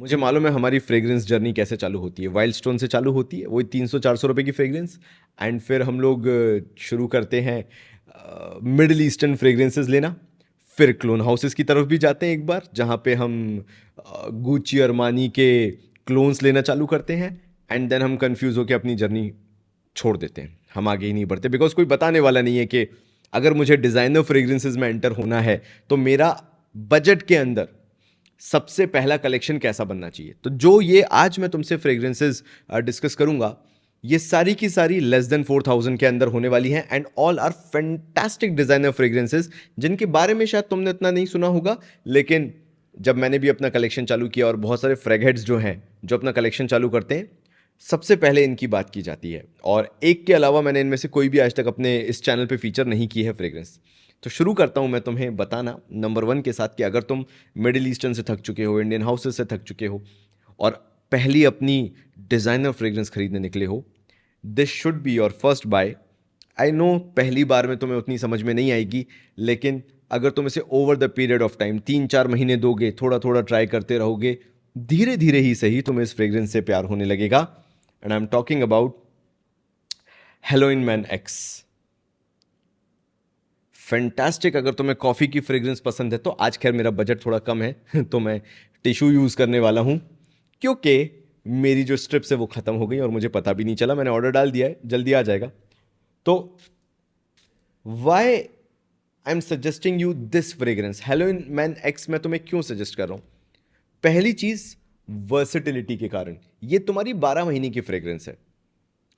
मुझे मालूम है हमारी फ्रेग्रेंस जर्नी कैसे चालू होती है। वाइल्ड स्टोन से चालू होती है, वही 300-400 रुपए की फ्रेग्रेंस। एंड फिर हम लोग शुरू करते हैं मिडल ईस्टर्न फ्रेग्रेंसेस लेना। फिर क्लोन हाउसेस की तरफ भी जाते हैं एक बार, जहाँ पे हम गुची अरमानी के क्लोन्स लेना चालू करते हैं। एंड देन हम कंफ्यूज होकर अपनी जर्नी छोड़ देते हैं, हम आगे ही नहीं बढ़ते, बिकॉज कोई बताने वाला नहीं है कि अगर मुझे डिज़ाइनर फ्रेग्रेंसेस में एंटर होना है तो मेरा बजट के अंदर सबसे पहला कलेक्शन कैसा बनना चाहिए। तो जो ये आज मैं तुमसे फ्रेग्रेंसेस डिस्कस करूंगा, ये सारी की सारी लेस देन 4000 के अंदर होने वाली हैं। And all are fantastic designer fragrances, जिनके बारे में शायद तुमने इतना नहीं सुना होगा, लेकिन जब मैंने भी अपना कलेक्शन चालू किया और बहुत सारे फ्रेगहेड्स जो हैं जो अपना कलेक्शन चालू करते हैं, सबसे पहले इनकी बात की जाती है। और एक के अलावा मैंने इनमें से कोई भी आज तक अपने इस चैनल पे फीचर नहीं की है फ्रेग्रेंस। तो शुरू करता हूं मैं तुम्हें बताना नंबर 1 के साथ कि अगर तुम मिडिल ईस्टर्न से थक चुके हो, इंडियन हाउसेस से थक चुके हो और पहली अपनी डिज़ाइनर फ्रेग्रेंस खरीदने निकले हो, this should be your first by. I know पहली बार में तुम्हें उतनी समझ में नहीं आएगी, लेकिन अगर तुम इसे over the period of time 3-4 महीने दोगे, थोड़ा थोड़ा ट्राई करते रहोगे, धीरे धीरे ही सही तुम्हें इस फ्रेग्रेंस से प्यार होने लगेगा। And I am talking about Halloween man x. Fantastic. अगर तुम्हें कॉफ़ी की फ्रेग्रेंस पसंद है तो, आज खैर मेरा बजट थोड़ा कम है तो मैं टिश्यू यूज़ करने वाला हूँ, क्योंकि मेरी जो स्ट्रिप्स है वो ख़त्म हो गई और मुझे पता भी नहीं चला। मैंने ऑर्डर डाल दिया है, जल्दी आ जाएगा। तो why I am suggesting you this fragrance Halloween man X. मैं तुम्हें क्यों सजेस्ट कर रहा हूँ? पहली चीज़, वर्सेटिलिटी के कारण। ये तुम्हारी 12 महीने की फ्रेग्रेंस है।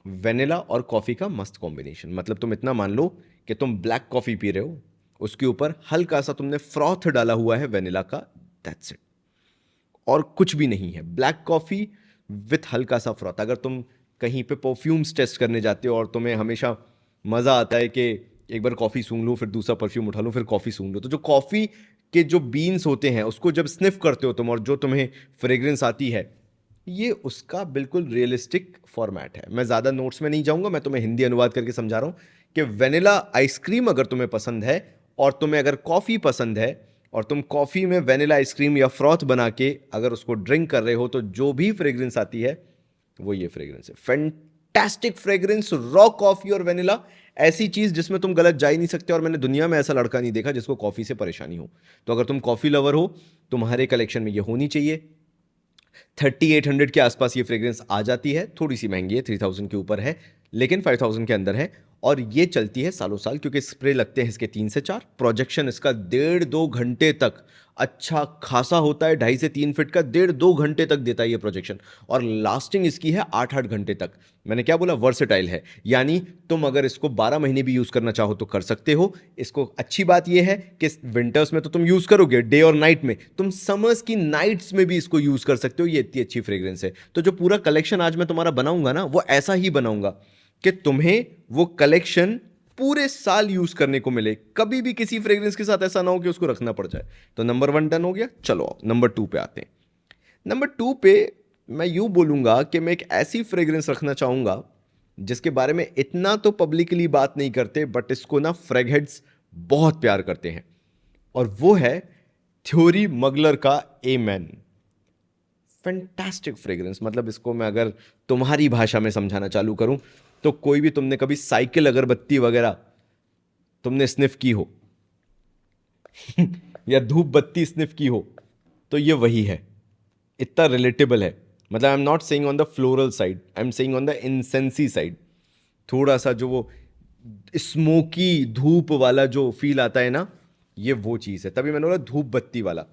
वेनिला और कॉफ़ी का मस्त कॉम्बिनेशन। मतलब तुम इतना मान लो कि तुम ब्लैक कॉफ़ी पी रहे हो, उसके ऊपर हल्का सा तुमने फ्रॉथ डाला हुआ है वेनिला का, दैट्स इट, और कुछ भी नहीं है। ब्लैक कॉफ़ी विथ हल्का सा फ्रॉथ। अगर तुम कहीं पे परफ्यूम्स टेस्ट करने जाते हो और तुम्हें हमेशा मज़ा आता है कि एक बार कॉफ़ी सूंघ लूँ, फिर दूसरा परफ्यूम उठा लूँ, फिर कॉफ़ी सूंघ लूँ, तो जो कॉफ़ी के जो बीन्स होते हैं उसको जब स्निफ करते हो तुम और जो तुम्हें फ्रेग्रेंस आती है, ये उसका बिल्कुल रियलिस्टिक फॉर्मेट है। मैं ज़्यादा नोट्स में नहीं जाऊंगा, मैं तुम्हें हिंदी अनुवाद करके समझा रहा हूँ कि वेनिला आइसक्रीम अगर तुम्हें पसंद है और तुम्हें अगर कॉफ़ी पसंद है और तुम कॉफ़ी में वेनिला आइसक्रीम या फ्रॉथ बना के अगर उसको ड्रिंक कर रहे हो, तो जो भी फ्रेग्रेंस आती है वो ये फ्रेग्रेंस है। फैंटास्टिक फ्रेग्रेंस, रॉ कॉफ़ी और वेनिला, ऐसी चीज़ जिसमें तुम गलत जा ही नहीं सकते। और मैंने दुनिया में ऐसा लड़का नहीं देखा जिसको कॉफ़ी से परेशानी हो। तो अगर तुम कॉफ़ी लवर हो, तुम्हारे कलेक्शन में ये होनी चाहिए। 3800 के आसपास ये फ्रेग्रेंस आ जाती है, थोड़ी सी महंगी है, 3000 के ऊपर है, लेकिन 5000 के अंदर है। और ये चलती है सालों साल, क्योंकि स्प्रे लगते हैं इसके 3 से 4। प्रोजेक्शन इसका 1.5-2 घंटे तक अच्छा खासा होता है। 2.5 से 3 फीट का 1.5-2 घंटे तक देता है ये प्रोजेक्शन। और लास्टिंग इसकी है 8-8 घंटे तक। मैंने क्या बोला? वर्सेटाइल है, यानी तुम अगर इसको 12 महीने भी यूज करना चाहो तो कर सकते हो इसको। अच्छी बात यह है कि विंटर्स में तो तुम यूज करोगे डे और नाइट में, तुम समर्स की नाइट्स में भी इसको यूज कर सकते हो। ये इतनी अच्छी फ्रेग्रेंस है। तो जो पूरा कलेक्शन आज मैं तुम्हारा बनाऊंगा ना, वो ऐसा ही बनाऊंगा कि तुम्हें वो कलेक्शन पूरे साल यूज करने को मिले। कभी भी किसी फ्रेग्रेंस के साथ ऐसा ना हो कि उसको रखना पड़ जाए। तो नंबर 1 डन हो गया। चलो नंबर 2 पे आते हैं। नंबर 2 पे मैं यूं बोलूंगा कि मैं एक ऐसी फ्रेग्रेंस रखना चाहूंगा जिसके बारे में इतना तो पब्लिकली बात नहीं करते, बट इसको ना फ्रेगहेड्स बहुत प्यार करते हैं, और वो है थ्योरी मगलर का एमेन। Fantastic fragrance. मतलब इसको मैं अगर तुम्हारी भाषा में समझाना चालू करूं, तो कोई भी तुमने कभी साइकिल अगरबत्ती वगैरह तुमने स्निफ की हो या धूप बत्ती स्निफ की हो, तो ये वही है। इतना रिलेटेबल है। मतलब I am not saying on the floral side, I am saying on the incensey side. थोड़ा सा जो वो स्मोकी धूप वाला जो फील आता है ना, ये वो चीज़ है। तभी मैंने बोला धूप बत्ती वाला।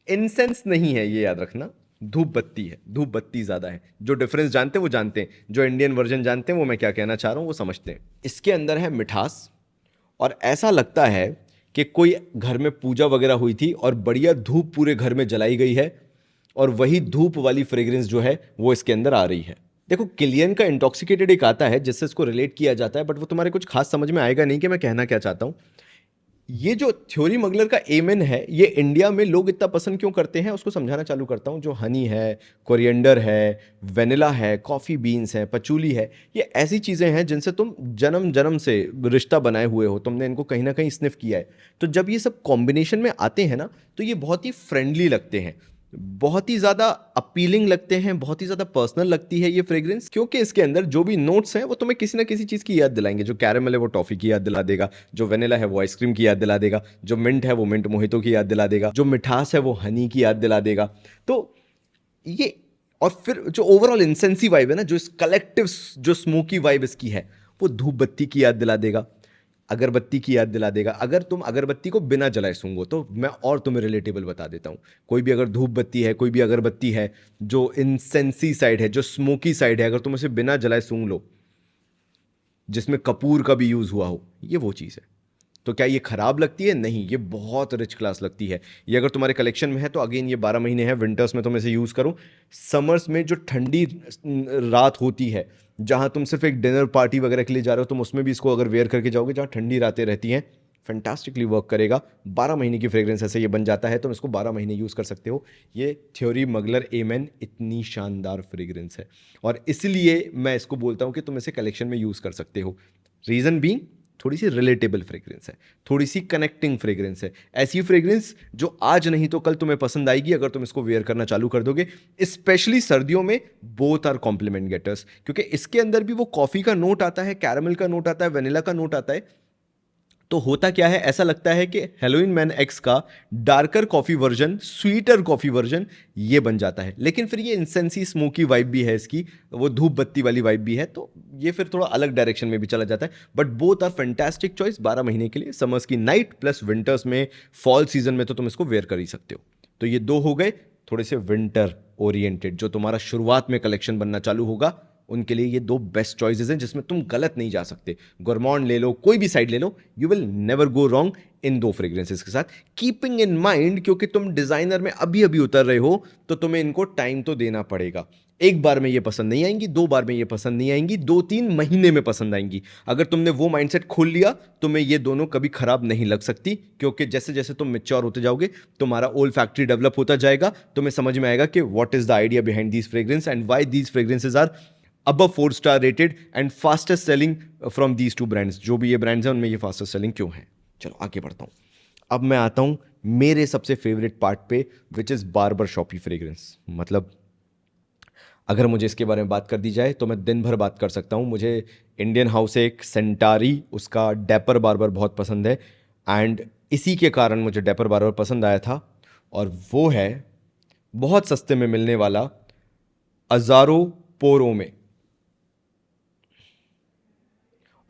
इंसेंस नहीं है, ये याद रखना, धूप बत्ती है। धूप बत्ती ज़्यादा है। जो डिफरेंस जानते हैं वो जानते हैं, जो इंडियन वर्जन जानते हैं वो मैं क्या कहना चाह रहा हूँ वो समझते हैं। इसके अंदर है मिठास, और ऐसा लगता है कि कोई घर में पूजा वगैरह हुई थी और बढ़िया धूप पूरे घर में जलाई गई है, और वही धूप वाली फ्रेग्रेंस जो है वो इसके अंदर आ रही है। देखो, किलियन का इंटॉक्सिकेटेड एक आता है जिससे इसको रिलेट किया जाता है, बट वो तुम्हारे कुछ खास समझ में आएगा नहीं कि मैं कहना क्या चाहता हूं। ये जो थ्योरी मगलर का एमेन है, ये इंडिया में लोग इतना पसंद क्यों करते हैं उसको समझाना चालू करता हूं। जो हनी है, कोरिएंडर है, वेनिला है, कॉफ़ी बीन्स है, पचूली है, ये ऐसी चीज़ें हैं जिनसे तुम जन्म जन्म से रिश्ता बनाए हुए हो, तुमने इनको कहीं ना कहीं स्निफ किया है। तो जब ये सब कॉम्बिनेशन में आते हैं ना, तो ये बहुत ही फ्रेंडली लगते हैं। बहुत ही ज़्यादा अपीलिंग लगते हैं, बहुत ही ज़्यादा पर्सनल लगती है ये फ्रेग्रेंस, क्योंकि इसके अंदर जो भी नोट्स हैं वो तुम्हें किसी ना किसी चीज़ की याद दिलाएंगे। जो कैरेमल है वो टॉफ़ी की याद दिला देगा, जो वेनिला है वो आइसक्रीम की याद दिला देगा, जो मिंट है वो मिंट मोहितो की याद दिला देगा, जो मिठास है वो हनी की याद दिला देगा। तो ये, और फिर जो ओवरऑल इंसेंसी वाइब है ना, जो इस कलेक्टिव जो स्मोकी वाइब इसकी है, वो धूप बत्ती की याद दिला देगा, अगरबत्ती की याद दिला देगा। अगर तुम अगरबत्ती को बिना जलाए सूंघो तो मैं और तुम्हें रिलेटेबल बता देता हूँ। कोई भी अगर धूप बत्ती है, कोई भी अगरबत्ती है, जो इंसेंसी साइड है, जो स्मोकी साइड है, अगर तुम उसे बिना जलाए सूंघ लो, जिसमें कपूर का भी यूज़ हुआ हो, ये वो चीज़ है। तो क्या ये खराब लगती है? नहीं, ये बहुत रिच क्लास लगती है। ये अगर तुम्हारे कलेक्शन में है तो अगेन ये 12 महीने है, विंटर्स में तुम इसे यूज़ करो। समर्स में जो ठंडी रात होती है, जहाँ तुम सिर्फ एक डिनर पार्टी वगैरह के लिए जा रहे हो, तुम उसमें भी इसको अगर वेयर करके जाओगे, जहाँ ठंडी रातें रहती हैं, फैंटास्टिकली वर्क करेगा। 12 महीने की फ्रेग्रेंस ऐसे ये बन जाता है, तुम इसको 12 महीने यूज़ कर सकते हो। ये थ्योरी मगलर एमेन इतनी शानदार फ्रेग्रेंस है, और इसलिए मैं इसको बोलता हूँ कि तुम इसे कलेक्शन में यूज़ कर सकते हो। रीज़न बीइंग, थोड़ी सी रिलेटेबल फ्रेग्रेंस है, थोड़ी सी कनेक्टिंग फ्रेग्रेंस है। ऐसी फ्रेग्रेंस जो आज नहीं तो कल तुम्हें पसंद आएगी अगर तुम इसको वेयर करना चालू कर दोगे। स्पेशली सर्दियों में बोथ आर कॉम्प्लीमेंट गेटर्स, क्योंकि इसके अंदर भी वो कॉफ़ी का नोट आता है, कैरामल का नोट आता है, वेनिला का नोट आता है। तो होता क्या है, ऐसा लगता है कि हेलोइन मैन एक्स का darker coffee version, sweeter coffee version ये बन जाता है। लेकिन फिर ये इंसेंसी स्मोकी वाइब भी है इसकी, वो धूप बत्ती वाली वाइब भी है, तो ये फिर थोड़ा अलग डायरेक्शन में भी चला जाता है। But both are fantastic choice 12 महीने के लिए, समर्स की नाइट प्लस विंटर्स में, फॉल सीजन में तो तुम इसको वेयर कर ही सकते हो। तो ये दो हो गए थोड़े से विंटर ओरिएंटेड, जो तुम्हारा शुरुआत में कलेक्शन बनना चालू होगा उनके लिए ये दो बेस्ट चॉइसेस हैं, जिसमें तुम गलत नहीं जा सकते। गोरमॉन्ड ले लो, कोई भी साइड ले लो, you will never go wrong इन दो फ्रेग्रेंसेस के साथ। कीपिंग इन माइंड, क्योंकि तुम डिजाइनर में अभी अभी उतर रहे हो, तो तुम्हें इनको टाइम तो देना पड़ेगा। एक बार में ये पसंद नहीं आएंगी, दो बार में ये पसंद नहीं आएंगी, 2-3 महीने में पसंद आएंगी। अगर तुमने वो माइंडसेट खोल लिया, तुम्हें ये दोनों कभी खराब नहीं लग सकती, क्योंकि जैसे जैसे तुम मैच्योर होते जाओगे, तुम्हारा ओल्ड फैक्ट्री डेवलप होता जाएगा, तुम्हें समझ में आएगा कि what is the idea behind these fragrance and why these fragrances are above 4 star rated and fastest selling from these two brands. जो भी ये ब्रांड्स हैं उनमें ये फास्टेस्ट सेलिंग क्यों है। चलो आगे बढ़ता हूँ। अब मैं आता हूँ मेरे सबसे फेवरेट पार्ट पे, which is barber shoppe fragrance. मतलब अगर मुझे इसके बारे में बात कर दी जाए तो मैं दिन भर बात कर सकता हूँ। मुझे इंडियन हाउस एक सेंटारी, उसका डैपर बार्बर बहुत पसंद है, एंड इसी के कारण मुझे डैपर बार्बर पसंद आया था, और वो है बहुत सस्ते में मिलने वाला अज़ारो पोरो में।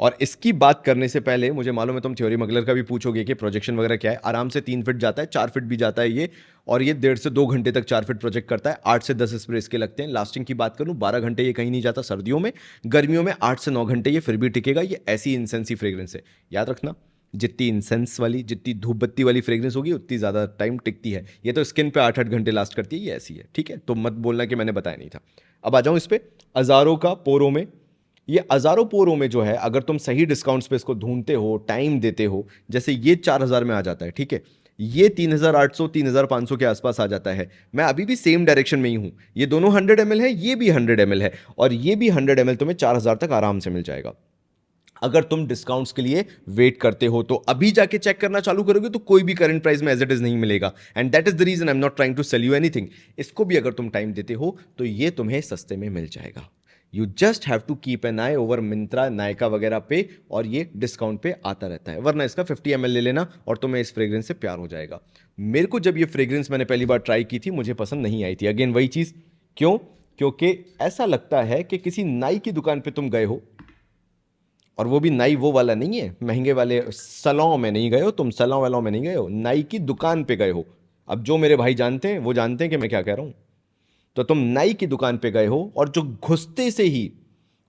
और इसकी बात करने से पहले मुझे मालूम है तुम थ्योरी मगलर का भी पूछोगे कि प्रोजेक्शन वगैरह क्या है। आराम से 3 फीट जाता है, 4 फीट भी जाता है ये, और ये 1.5 से 2 घंटे तक 4 फीट प्रोजेक्ट करता है। 8 से 10 स्प्रे इसके लगते हैं। लास्टिंग की बात करूं, 12 घंटे ये कहीं नहीं जाता सर्दियों में। गर्मियों में 8 से 9 घंटे ये फिर भी टिकेगा। ये ऐसी इंसेंसी फ्रेग्रेंस है, याद रखना, जितनी इंसेंस वाली, जितनी धूप बत्ती वाली फ्रेग्रेंस होगी उतनी ज़्यादा टाइम टिकती है। ये तो स्किन पे 8-8 घंटे लास्ट करती है, ये ऐसी है, ठीक है। तो मत बोलना कि मैंने बताया नहीं था। अब आ जाऊं इस पे, अज़ारो का पोरो में। ये अज़ारो पोरो में जो है, अगर तुम सही डिस्काउंट्स पे इसको ढूंढते हो, टाइम देते हो, जैसे ये 4,000 में आ जाता है, ठीक है, ये 3,800 3,500 के आसपास आ जाता है। मैं अभी भी सेम डायरेक्शन में ही हूं। ये दोनों 100 ml है, ये भी 100 ml है, और ये भी 100 ml तुम्हें 4,000 तक आराम से मिल जाएगा। अगर तुम डिस्काउंट्स के लिए वेट करते हो, तो अभी जाके चेक करना चालू करोगे तो कोई भी करंट प्राइस में एज इट इज नहीं मिलेगा, and that is the reason I am not trying to sell you anything. इसको भी अगर तुम टाइम देते हो तो ये तुम्हें सस्ते में मिल जाएगा। You just have to keep an eye over Myntra, Nykaa वगैरह पे, और ये डिस्काउंट पे आता रहता है। वरना इसका 50 ml ले लेना और तुम्हें इस फ्रेग्रेंस से प्यार हो जाएगा। मेरे को जब ये फ्रेग्रेंस मैंने पहली बार ट्राई की थी, मुझे पसंद नहीं आई थी। अगेन वही चीज़, क्यों? क्योंकि ऐसा लगता है कि किसी नाई की दुकान पे तुम गए हो, और वो भी नाई वो वाला नहीं है, महंगे वाले सलों में नहीं गए हो तुम, सलों वालों में नहीं गए हो, नाई की दुकान पे गए हो। अब जो मेरे भाई जानते हैं वो जानते हैं कि मैं क्या कह रहा हूं। तो तुम नाई की दुकान पे गए हो, और जो घुसते से ही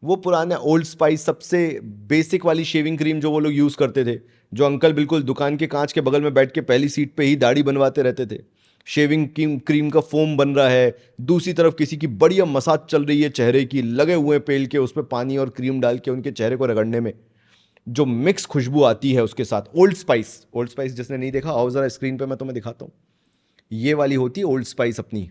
वो पुराना ओल्ड स्पाइस सबसे बेसिक वाली शेविंग क्रीम जो वो लोग यूज़ करते थे, जो अंकल बिल्कुल दुकान के कांच के बगल में बैठ के पहली सीट पे ही दाढ़ी बनवाते रहते थे, शेविंग क्रीम का फोम बन रहा है, दूसरी तरफ किसी की बढ़िया मसाज चल रही है चेहरे की, लगे हुए पेल के उस पर पानी और क्रीम डाल के उनके चेहरे को रगड़ने में जो मिक्स खुशबू आती है उसके साथ, ओल्ड स्पाइस जिसने नहीं देखा आओ जरा स्क्रीन पे मैं तुम्हें दिखाता हूँ। ये वाली होती है ओल्ड स्पाइस अपनी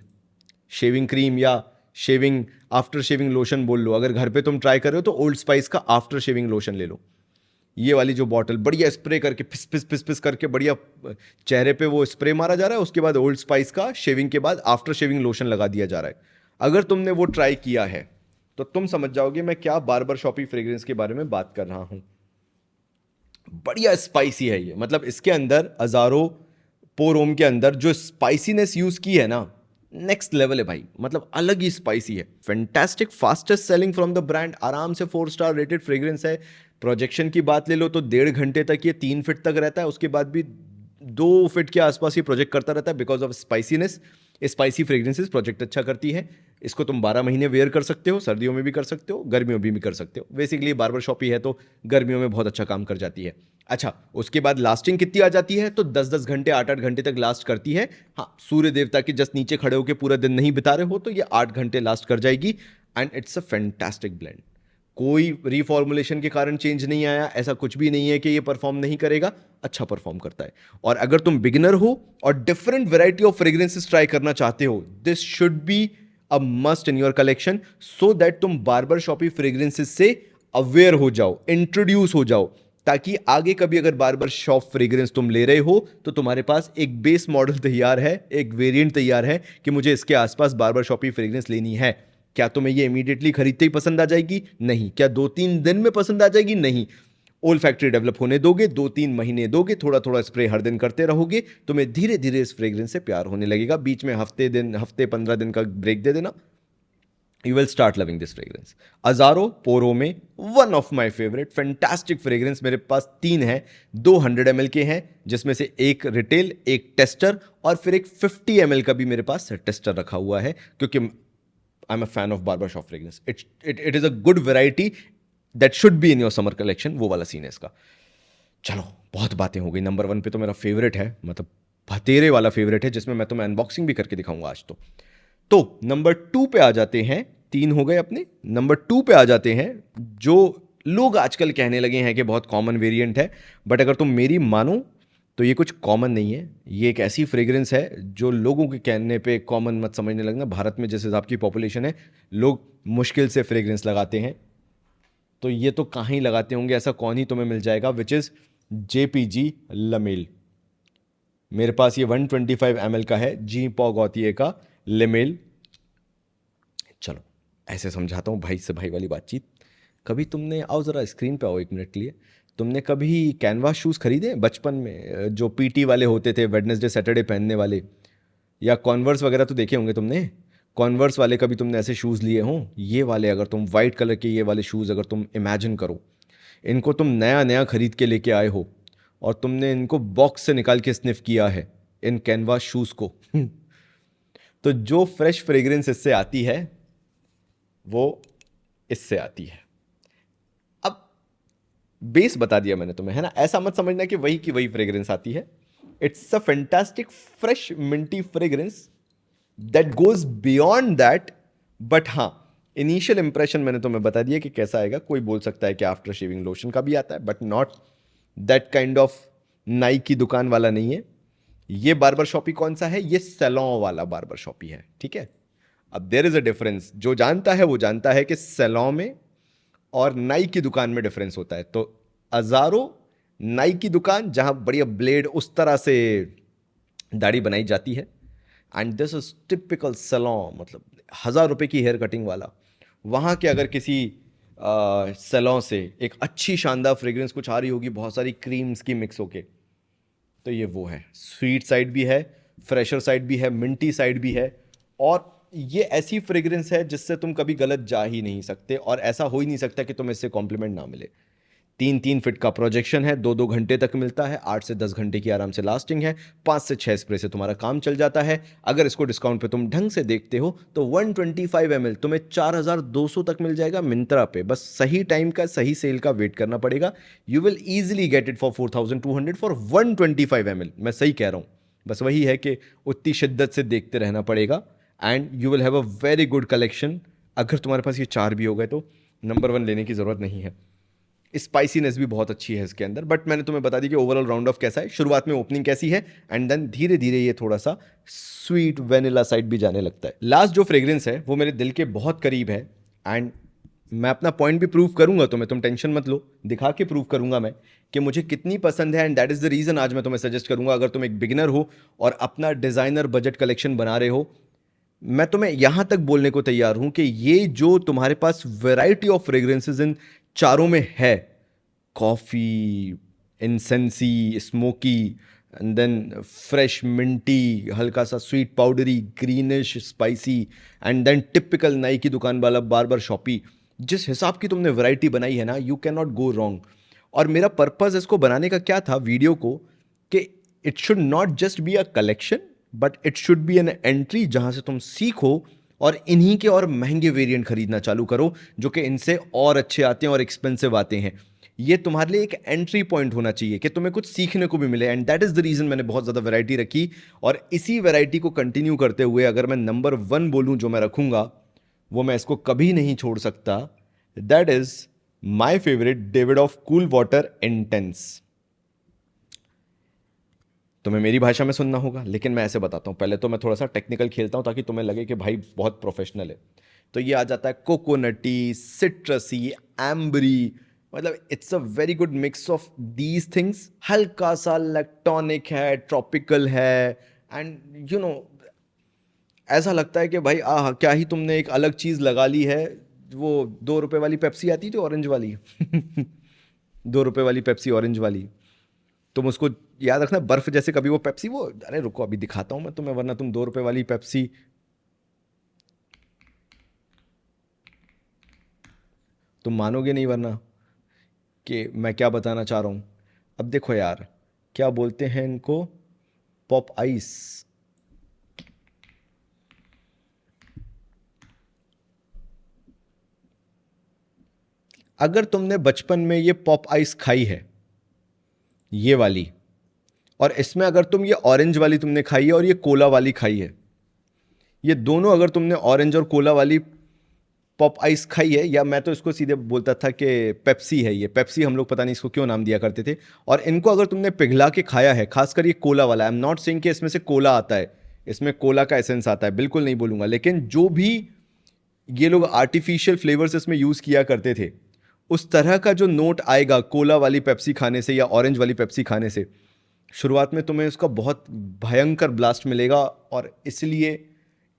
शेविंग क्रीम, या शेविंग आफ्टर शेविंग लोशन बोल लो। अगर घर पे तुम ट्राई कर रहे हो तो ओल्ड स्पाइस का आफ्टर शेविंग लोशन ले लो। ये वाली जो बॉटल बढ़िया स्प्रे करके फिस फिस फिस फिस करके बढ़िया चेहरे पे वो स्प्रे मारा जा रहा है, उसके बाद ओल्ड स्पाइस का शेविंग के बाद आफ्टर शेविंग लोशन लगा दिया जा रहा है। अगर तुमने वो ट्राई किया है तो तुम समझ जाओगे मैं क्या बार्बर शॉपी फ्रेग्रेंस के बारे में बात कर रहा हूं। बढ़िया स्पाइसी है ये, मतलब इसके अंदर अजारो पोरोम के अंदर जो स्पाइसीनेस यूज की है ना, नेक्स्ट लेवल है भाई, मतलब अलग ही स्पाइसी है। Fantastic, fastest selling from the brand, आराम से 4 स्टार रेटेड फ्रेग्रेंस है। प्रोजेक्शन की बात ले लो तो 1.5 घंटे तक ये 3 फीट तक रहता है, उसके बाद भी 2 फीट के आसपास ये प्रोजेक्ट करता रहता है because of spiciness. Spicy fragrances project अच्छा करती है। इसको तुम 12 महीने वेयर कर सकते हो, सर्दियों में भी कर सकते हो, गर्मियों में भी कर सकते हो। बेसिकली बार्बर शॉप ही है तो गर्मियों में बहुत अच्छा काम कर जाती है। अच्छा, उसके बाद लास्टिंग कितनी आ जाती है तो 10-10 घंटे 8-8 घंटे तक लास्ट करती है। हाँ, सूर्य देवता के जस्ट नीचे खड़े होकर पूरा दिन नहीं बिता रहे हो तो ये 8 घंटे लास्ट कर जाएगी। And it's a fantastic blend. कोई रीफॉर्मुलेशन के कारण चेंज नहीं आया, ऐसा कुछ भी नहीं है कि ये परफॉर्म नहीं करेगा, अच्छा परफॉर्म करता है। और अगर तुम बिगिनर हो और different variety of fragrances try करना चाहते हो, this should be a must in your collection so that तुम बार्बर शॉपी फ्रेग्रेंसेस से अवेयर हो जाओ, इंट्रोड्यूस हो जाओ, ताकि आगे कभी अगर बार्बर शॉप फ्रेग्रेंस तुम ले रहे हो तो तुम्हारे पास एक बेस मॉडल तैयार है, एक वेरिएंट तैयार है कि मुझे इसके आसपास बार्बर शॉपी फ्रेग्रेंस लेनी है। क्या तुम्हें ये इमीडिएटली खरीदते ही पसंद आ जाएगी? नहीं। क्या 2-3 दिन में पसंद आ जाएगी? नहीं। ओल फैक्ट्री डेवलप होने दोगे, 2-3 महीने दोगे, थोड़ा थोड़ा स्प्रे हर दिन करते रहोगे, तुम्हें धीरे धीरे इस फ्रेग्रेंस से प्यार होने लगेगा। बीच में हफ्ते 15 दिन का ब्रेक दे देना, you will start loving this fragrance. Azzaro पोरो में one of my favourite fantastic fragrance मेरे पास 3 है। 200 ml के हैं, जिसमें से एक रिटेल, एक टेस्टर और फिर एक 50 ml का भी मेरे पास टेस्टर रखा हुआ है, क्योंकि I am a fan of barber shop fragrance. It is a good variety that should be in your summer collection, वो वाला सीन है इसका। चलो, बहुत बातें हो गई। नंबर 1 पे तो मेरा फेवरेट है, मतलब भतेरे वाला फेवरेट है, जिसमें मैं तुम्हें अनबॉक्सिंग भी करके दिखाऊंगा आज तो नंबर 2 पे आ जाते हैं। 3 हो गए अपने। नंबर 2 पे आ जाते हैं, जो लोग आजकल कहने लगे हैं कि बहुत कॉमन वेरिएंट है, बट अगर तुम मेरी मानो तो ये कुछ कॉमन नहीं है। ये एक ऐसी फ्रेग्रेंस है जो लोगों के कहने पे कॉमन मत समझने लगना। भारत में जिस हिसाब की पॉपुलेशन है, लोग मुश्किल से फ्रेग्रेंस लगाते हैं, तो ये तो कहाँ ही लगाते होंगे, ऐसा कौन ही तुम्हें मिल जाएगा, विच इज़ JPG लमेल। मेरे पास ये 125 ml का है, जी पॉ गौतिये का लेमेल। चलो, ऐसे समझाता हूँ भाई से भाई वाली बातचीत। कभी तुमने, आओ ज़रा स्क्रीन पे आओ 1 मिनट के लिए, तुमने कभी कैनवास शूज़ खरीदे बचपन में, जो PT वाले होते थे, वेडनेसडे सैटरडे पहनने वाले? या कॉन्वर्स वगैरह तो देखे होंगे तुमने। कॉन्वर्स वाले कभी तुमने ऐसे शूज़ लिए हों? ये वाले, अगर तुम वाइट कलर के ये वाले शूज़ अगर तुम इमेजिन करो, इनको तुम नया नया खरीद के लेके आए हो और तुमने इनको बॉक्स से निकाल के स्निफ किया है, इन कैनवास शूज़ को तो जो फ्रेश फ्रेग्रेंस इससे आती है वो इससे आती है। अब बेस बता दिया मैंने तुम्हें, है ना? ऐसा मत समझना कि वही की वही फ्रेग्रेंस आती है। It's a fantastic fresh Minty fragrance that goes beyond that. But हाँ, इनिशियल इंप्रेशन मैंने तुम्हें बता दिया कि कैसा आएगा। कोई बोल सकता है कि आफ्टर शेविंग लोशन का भी आता है, but not that kind of नाई की दुकान वाला नहीं है। ये बार्बर शॉपी कौन सा है? ये सैलॉन वाला बार्बर शॉपी है, ठीक है? अब देयर इज अ डिफरेंस। जो जानता है वो जानता है कि सैलॉन में और नाई की दुकान में डिफरेंस होता है। तो अजारो नाई की दुकान, जहां बढ़िया ब्लेड उस तरह से दाढ़ी बनाई जाती है, and this is typical salon, मतलब 1000 रुपए की हेयर कटिंग वाला। वहाँ के अगर किसी सैलॉन से एक अच्छी शानदार फ्रेग्रेंस कुछ आ रही होगी, बहुत सारी क्रीम्स की मिक्स होके, तो ये वो है। स्वीट साइड भी है, फ्रेशर साइड भी है, मिंटी साइड भी है, और ये ऐसी फ्रेग्रेंस है जिससे तुम कभी गलत जा ही नहीं सकते, और ऐसा हो ही नहीं सकता कि तुम्हें इससे कॉम्प्लीमेंट ना मिले। 3-3 फीट का प्रोजेक्शन है, 2-2 घंटे तक मिलता है, 8 से 10 घंटे की आराम से लास्टिंग है, 5 से 6 स्प्रे से तुम्हारा काम चल जाता है। अगर इसको डिस्काउंट पे तुम ढंग से देखते हो तो 125 ml तुम्हें 4200 तक मिल जाएगा मिंत्रा पे। बस सही टाइम का, सही सेल का वेट करना पड़ेगा। You will easily get it for 4200 for 125 ml। मैं सही कह रहा हूँ, बस वही है कि उतनी शिद्दत से देखते रहना पड़ेगा, and you will have a very good collection. अगर तुम्हारे पास ये 4 भी हो गए तो नंबर 1 लेने की ज़रूरत नहीं है। स्पाइसीनेस भी बहुत अच्छी है इसके अंदर, बट मैंने तुम्हें बता दी कि ओवरऑल राउंड ऑफ कैसा है। शुरुआत में ओपनिंग कैसी है, एंड देन धीरे धीरे ये थोड़ा सा स्वीट वेनिला साइड भी जाने लगता है। लास्ट जो फ्रेग्रेंस है वो मेरे दिल के बहुत करीब है, एंड मैं अपना पॉइंट भी प्रूव करूंगा तुम्हें, तुम टेंशन मत लो, दिखा के प्रूव करूंगा मैं कि मुझे कितनी पसंद है। And that is the reason आज मैं तुम्हें सजेस्ट करूंगा, अगर तुम एक बिगिनर हो और अपना डिज़ाइनर बजट कलेक्शन बना रहे हो, मैं तुम्हें यहां तक बोलने को तैयार हूं कि ये जो तुम्हारे पास वैरायटी ऑफ फ्रेग्रेंसेस इन चारों में है, coffee, incensey, smoky, and then fresh minty, हल्का सा sweet powdery, greenish spicy, and then typical नाई की दुकान वाला बार बार शॉपी, जिस हिसाब की तुमने वैरायटी बनाई है ना, you can not go wrong. और मेरा पर्पज़ इसको बनाने का क्या था वीडियो को, कि it should not just be a collection but it should be an entry जहां से तुम सीखो और इन्हीं के और महंगे वेरिएंट खरीदना चालू करो, जो कि इनसे और अच्छे आते हैं और एक्सपेंसिव आते हैं। ये तुम्हारे लिए एक एंट्री पॉइंट होना चाहिए कि तुम्हें कुछ सीखने को भी मिले। And that is the reason मैंने बहुत ज़्यादा वैरायटी रखी, और इसी वैरायटी को कंटिन्यू करते हुए अगर मैं नंबर 1 बोलूं जो मैं रखूंगा, वो मैं इसको कभी नहीं छोड़ सकता। That is my favourite David of cool water intense. तुम्हें मेरी भाषा में सुनना होगा, लेकिन मैं ऐसे बताता हूँ। पहले तो मैं थोड़ा सा टेक्निकल खेलता हूँ ताकि तुम्हें लगे कि भाई बहुत प्रोफेशनल है। तो ये आ जाता है कोकोनटी, सिट्रसी, एम्बरी, मतलब it's a very good mix of these things. हल्का सा लैक्टोनिक है, ट्रॉपिकल है, एंड यू नो ऐसा लगता है कि भाई आह क्या ही तुमने एक अलग चीज़ लगा ली है। वो 2 रुपए वाली पेप्सी आती थी ऑरेंज वाली 2 रुपए वाली पेप्सी ऑरेंज वाली, तुम उसको याद रखना, बर्फ जैसे कभी वो पेप्सी, वो अरे रुको अभी दिखाता हूं मैं तुम्हें, वरना तुम 2 रुपए वाली पेप्सी, तुम मानोगे नहीं वरना कि मैं क्या बताना चाह रहा हूं। अब देखो यार, क्या बोलते हैं इनको, पॉप आइस। अगर तुमने बचपन में ये पॉप आइस खाई है, ये वाली, और इसमें अगर तुम ये ऑरेंज वाली तुमने खाई है और ये कोला वाली खाई है, ये दोनों अगर तुमने ऑरेंज और कोला वाली पॉप आइस खाई है, या मैं तो इसको सीधे बोलता था कि पेप्सी है, ये पेप्सी हम लोग पता नहीं इसको क्यों नाम दिया करते थे, और इनको अगर तुमने पिघला के खाया है, खासकर ये कोला वाला, आई एम नॉट सेइंग कि इसमें से कोला आता है, इसमें कोला का एसेंस आता है, बिल्कुल नहीं बोलूंगा, लेकिन जो भी ये लोग आर्टिफिशियल फ्लेवर्स इसमें यूज़ किया करते थे, उस तरह का जो नोट आएगा कोला वाली पेप्सी खाने से या ऑरेंज वाली पेप्सी खाने से, शुरुआत में तुम्हें उसका बहुत भयंकर ब्लास्ट मिलेगा। और इसलिए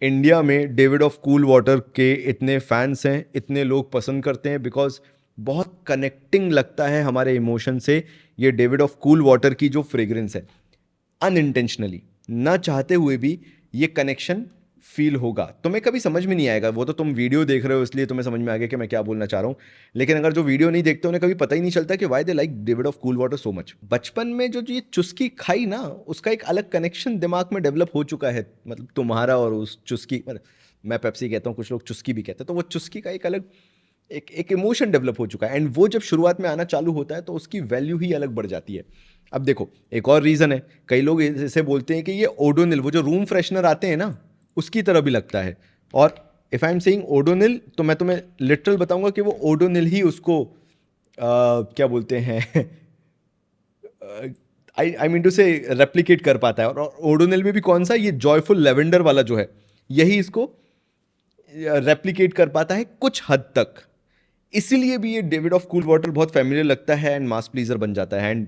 इंडिया में डेविड ऑफ कूल वाटर के इतने फैंस हैं, इतने लोग पसंद करते हैं, बिकॉज बहुत कनेक्टिंग लगता है हमारे इमोशन से ये डेविड ऑफ कूल वाटर की जो फ्रेग्रेंस है। अनइंटेंशनली, ना चाहते हुए भी ये कनेक्शन फील होगा। तुम्हें कभी समझ में नहीं आएगा, वो तो तुम वीडियो देख रहे हो इसलिए तुम्हें समझ में आ गया कि मैं क्या बोलना चाह रहा हूँ, लेकिन अगर जो वीडियो नहीं देखते उन्हें कभी पता ही नहीं चलता कि why they like David of cool water so much. बचपन में जो ये चुस्की खाई ना, उसका एक अलग कनेक्शन दिमाग में डेवलप हो चुका है, मतलब तुम्हारा और उस चुस्की, मतलब मैं पेप्सी कहता हूँ, कुछ लोग चुस्की भी कहते हैं, तो वो चुस्की का एक अलग एक इमोशन डेवलप हो चुका है, एंड वो जब शुरुआत में आना चालू होता है तो उसकी वैल्यू ही अलग बढ़ जाती है। अब देखो एक और रीज़न है, कई लोग इसे बोलते हैं कि ये ओडोनिल, वो जो रूम फ्रेशनर आते हैं ना, उसकी तरह भी लगता है। और if I am saying Odonil, तो मैं तुम्हें लिटरल बताऊंगा कि वो ओडोनिल ही उसको क्या बोलते हैं आई मीन टू से रेप्लिकेट कर पाता है। और ओडोनिल में भी कौन सा, ये जॉयफुल लेवेंडर वाला जो है, यही इसको रेप्लिकेट कर पाता है कुछ हद तक। इसीलिए भी ये डेविड ऑफ कूल वाटर बहुत फैमिलियर लगता है एंड मास प्लीजर बन जाता है। एंड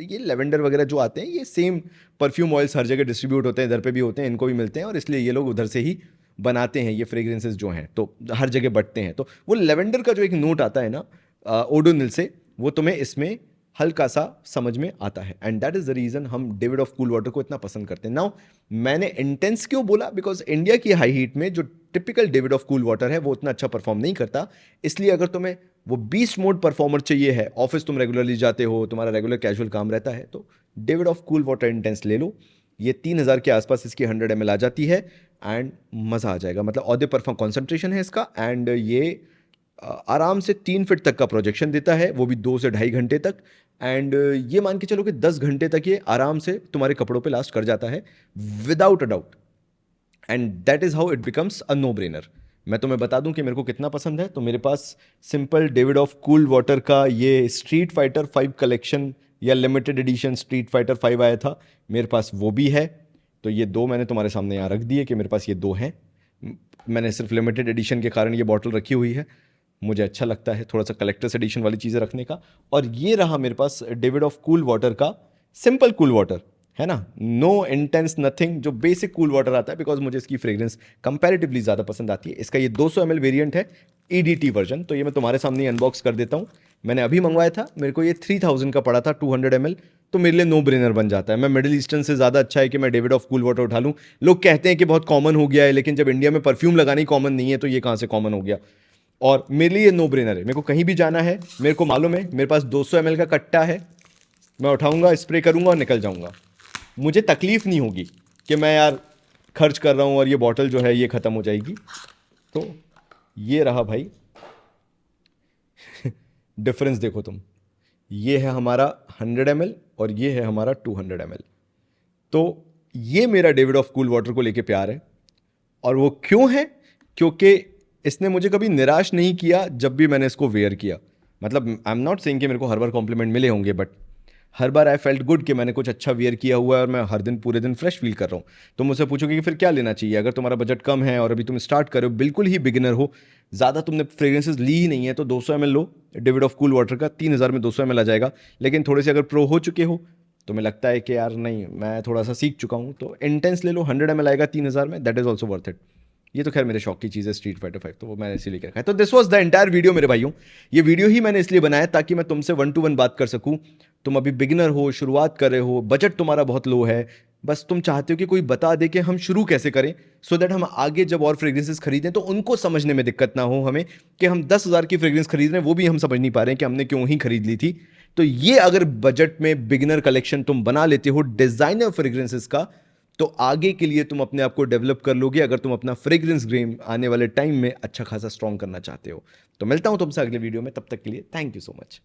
ये लेवेंडर वगैरह जो आते हैं, ये सेम परफ्यूम ऑयल्स हर जगह डिस्ट्रीब्यूट होते हैं, इधर पे भी होते हैं, इनको भी मिलते हैं, और इसलिए ये लोग उधर से ही बनाते हैं ये फ्रेग्रेंसेस जो हैं, तो हर जगह बटते हैं। तो वो लेवेंडर का जो एक नोट आता है ना ओडोनिल से, वो तुम्हें इसमें हल्का सा समझ में आता है, and that is the reason हम डेविड ऑफ कूल वाटर को इतना पसंद करते हैं। नाउ मैंने इंटेंस क्यों बोला, बिकॉज इंडिया की हाई हीट में जो typical David of cool water है वो उतना अच्छा परफॉर्म नहीं करता। इसलिए अगर तुम्हें वो बीस्ट मोड परफॉर्मर चाहिए है, ऑफिस तुम रेगुलरली जाते हो, तुम्हारा रेगुलर कैजुअल काम रहता है, तो David of cool water intense ले लो। ये 3000 के आसपास इसकी 100 ml आ जाती है, एंड मज़ा आ जाएगा। मतलब औदे परफॉर्म कॉन्सेंट्रेशन है इसका, एंड ये आराम से 3 फीट तक का प्रोजेक्शन देता है, वो भी 2 से ढाई घंटे तक। एंड ये मान के चलो कि 10 घंटे तक ये आराम से तुम्हारे कपड़ों पे लास्ट कर जाता है, without a doubt. And that is how it becomes a no brainer. मैं तुम्हें बता दूं कि मेरे को कितना पसंद है, तो मेरे पास simple Davidoff cool water का ये स्ट्रीट फाइटर 5 कलेक्शन या लिमिटेड एडिशन स्ट्रीट फाइटर 5 आया था, मेरे पास वो भी है। तो ये दो मैंने तुम्हारे सामने यहाँ रख दिए कि मेरे पास ये दो हैं। मैंने सिर्फ लिमिटेड एडिशन के कारण ये बॉटल रखी हुई है। मुझे अच्छा लगता है थोड़ा सा कलेक्टर्स एडिशन वाली चीज़ें रखने का। और ये रहा मेरे पास डेविड ऑफ कूल वाटर का सिंपल कूल वाटर, है ना, नो इंटेंस नथिंग, जो बेसिक कूल वाटर आता है, बिकॉज मुझे इसकी फ्रेग्रेंस कंपैरेटिवली ज़्यादा पसंद आती है। इसका ये 200 ml वेरिएंट है, EDT वर्जन। तो ये मैं तुम्हारे सामने अनबॉक्स कर देता हूँ। मैंने अभी मंगवाया था, मेरे को ये 3000 का पड़ा था 200 ml, तो मेरे लिए नो ब्रेनर बन जाता है। मैं मिडिल ईस्टर्न से ज़्यादा अच्छा है कि मैं डेविड ऑफ कूल वाटर उठा लूँ। लोग कहते हैं कि बहुत कॉमन हो गया है, लेकिन जब इंडिया में परफ्यूम लगानी कॉमन नहीं है तो ये कहाँ से कॉमन हो गया। और मेरे लिए ये नो ब्रेनर है। मेरे को कहीं भी जाना है, मेरे को मालूम है मेरे पास 200 ml का कट्टा है, मैं उठाऊंगा, स्प्रे करूंगा और निकल जाऊंगा। मुझे तकलीफ नहीं होगी कि मैं यार खर्च कर रहा हूँ और ये बॉटल जो है ये ख़त्म हो जाएगी। तो ये रहा भाई डिफरेंस देखो तुम, ये है हमारा 100 ml और ये है हमारा 200 ml। तो ये मेरा डेविड ऑफ कूल वाटर को लेके प्यार है। और वो क्यों है? क्योंकि इसने मुझे कभी निराश नहीं किया जब भी मैंने इसको वेयर किया। मतलब आई एम नॉट सेइंग कि मेरे को हर बार कॉम्प्लीमेंट मिले होंगे, but her bar I felt good कि मैंने कुछ अच्छा वेयर किया हुआ है और मैं हर दिन पूरे दिन फ्रेश फील कर रहा हूँ। तो मुझसे पूछोगे कि फिर क्या लेना चाहिए अगर तुम्हारा बजट कम है और अभी तुम स्टार्ट कर रहे हो, बिल्कुल ही बिगिनर हो, ज़्यादा तुमने फ्रेग्रेंसेस ली ही नहीं है, तो 200 ml low David of cool water का, 3000 में 200 ml आ जाएगा। लेकिन थोड़े से अगर प्रो हो चुके हो, तुम्हें लगता है कि यार नहीं मैं थोड़ा सा सीख चुका हूँ, तो इंटेंस ले लो, 100 ml आएगा 3000 में, that is also worth it. ये तो खैर मेरे शौक की चीज़ है स्ट्रीट फाइटर 5, तो वो मैंने इसीलिए रखा है। तो this was the entire video मेरे भाइयों। ये वीडियो ही मैंने इसलिए बनाया ताकि मैं तुमसे 1 to 1 बात कर सकूं। तुम अभी बिगिनर हो, शुरुआत कर रहे हो, बजट तुम्हारा बहुत लो है, बस तुम चाहते हो कि कोई बता दे कि हम शुरू कैसे करें, सो दैट हम आगे जब और फ्रेग्रेंसेस खरीदें तो उनको समझने में दिक्कत ना हो हमें, कि हम 10,000 की फ्रेग्रेंस खरीद रहे हैं वो भी हम समझ नहीं पा रहे हैं कि हमने क्यों ही खरीद ली थी। तो ये अगर बजट में बिगिनर कलेक्शन तुम बना लेते हो डिजाइनर फ्रेग्रेंसेस का, तो आगे के लिए तुम अपने आप को डेवलप कर लोगे, अगर तुम अपना फ्रेग्रेंस गेम आने वाले टाइम में अच्छा खासा स्ट्रॉन्ग करना चाहते हो। तो मिलता हूं तुमसे अगले वीडियो में, तब तक के लिए थैंक यू सो मच।